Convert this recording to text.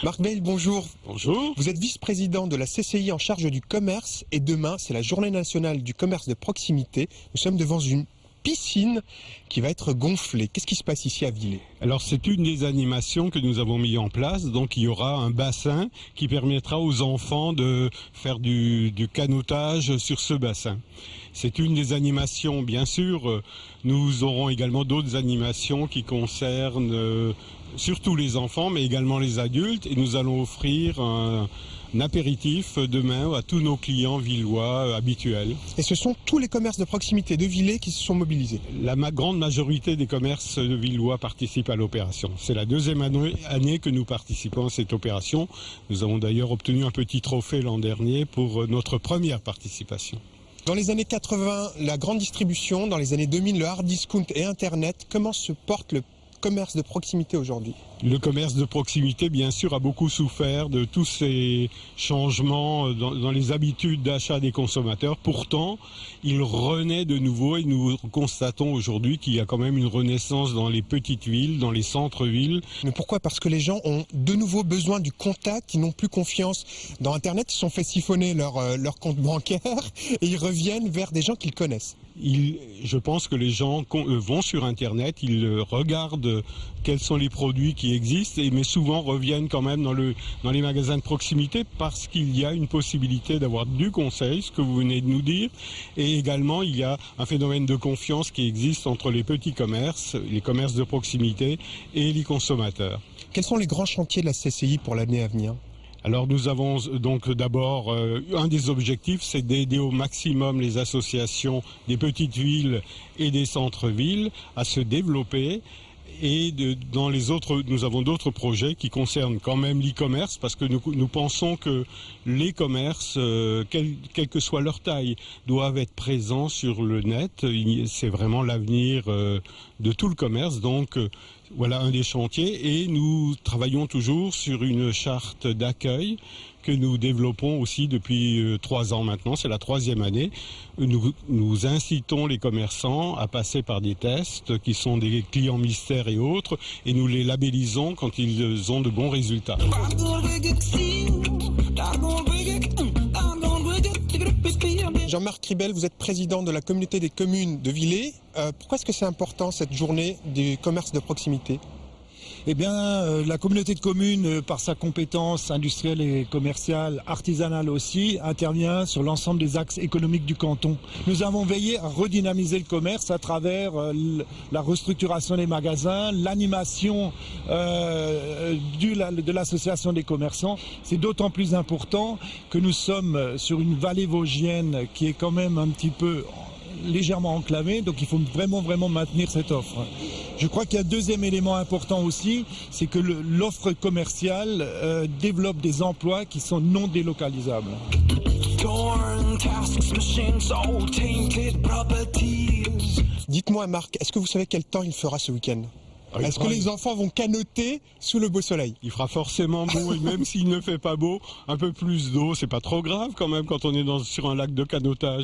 Marc Veil, bonjour. Bonjour. Vous êtes vice-président de la CCI en charge du commerce et demain, c'est la journée nationale du commerce de proximité. Nous sommes devant une piscine qui va être gonflée. Qu'est-ce qui se passe ici à Villers? Alors c'est une des animations que nous avons mis en place. Donc il y aura un bassin qui permettra aux enfants de faire du canotage sur ce bassin. C'est une des animations, bien sûr. Nous aurons également d'autres animations qui concernent surtout les enfants, mais également les adultes. Et nous allons offrir un apéritif demain à tous nos clients villois habituels. Et ce sont tous les commerces de proximité de Villers qui se sont mobilisés? La grande majorité des commerces villois participent à l'opération. C'est la deuxième année que nous participons à cette opération. Nous avons d'ailleurs obtenu un petit trophée l'an dernier pour notre première participation. Dans les années 80, la grande distribution, dans les années 2000, le hard discount et Internet, comment se porte le commerce de proximité aujourd'hui? Le commerce de proximité, bien sûr, a beaucoup souffert de tous ces changements dans les habitudes d'achat des consommateurs. Pourtant, il renaît de nouveau et nous constatons aujourd'hui qu'il y a quand même une renaissance dans les petites villes, dans les centres-villes. Mais pourquoi? Parce que les gens ont de nouveau besoin du contact, ils n'ont plus confiance dans Internet, ils se sont fait siphonner leur compte bancaire et ils reviennent vers des gens qu'ils connaissent. Je pense que les gens vont sur Internet, ils regardent quels sont les produits qui existent, mais souvent reviennent quand même dans les magasins de proximité parce qu'il y a une possibilité d'avoir du conseil, ce que vous venez de nous dire, et également il y a un phénomène de confiance qui existe entre les petits commerces, les commerces de proximité et les consommateurs. Quels sont les grands chantiers de la CCI pour l'année à venir? Alors nous avons donc d'abord un des objectifs, c'est d'aider au maximum les associations des petites villes et des centres-villes à se développer. Et dans les autres, nous avons d'autres projets qui concernent quand même l'e-commerce parce que nous pensons que les commerces, quelle que soit leur taille, doivent être présents sur le net. C'est vraiment l'avenir de tout le commerce. Donc voilà un des chantiers et nous travaillons toujours sur une charte d'accueil que nous développons aussi depuis 3 ans maintenant, c'est la 3e année. Nous incitons les commerçants à passer par des tests qui sont des clients mystères et autres et nous les labellisons quand ils ont de bons résultats. Jean-Marc Ribel, vous êtes président de la communauté des communes de Villers. Pourquoi est-ce que c'est important cette journée du commerce de proximité? Eh bien, la communauté de communes, par sa compétence industrielle et commerciale, artisanale aussi, intervient sur l'ensemble des axes économiques du canton. Nous avons veillé à redynamiser le commerce à travers la restructuration des magasins, l'animation de l'association des commerçants. C'est d'autant plus important que nous sommes sur une vallée vosgienne qui est quand même un petit peu légèrement enclavée, donc il faut vraiment maintenir cette offre. Je crois qu'il y a un deuxième élément important aussi, c'est que l'offre commerciale développe des emplois qui sont non délocalisables. Dites-moi Marc, est-ce que vous savez quel temps il fera ce week-end? Est-ce que les enfants vont canoter sous le beau soleil? Il fera forcément beau et même s'il ne fait pas beau, un peu plus d'eau, c'est pas trop grave quand même quand on est sur un lac de canotage.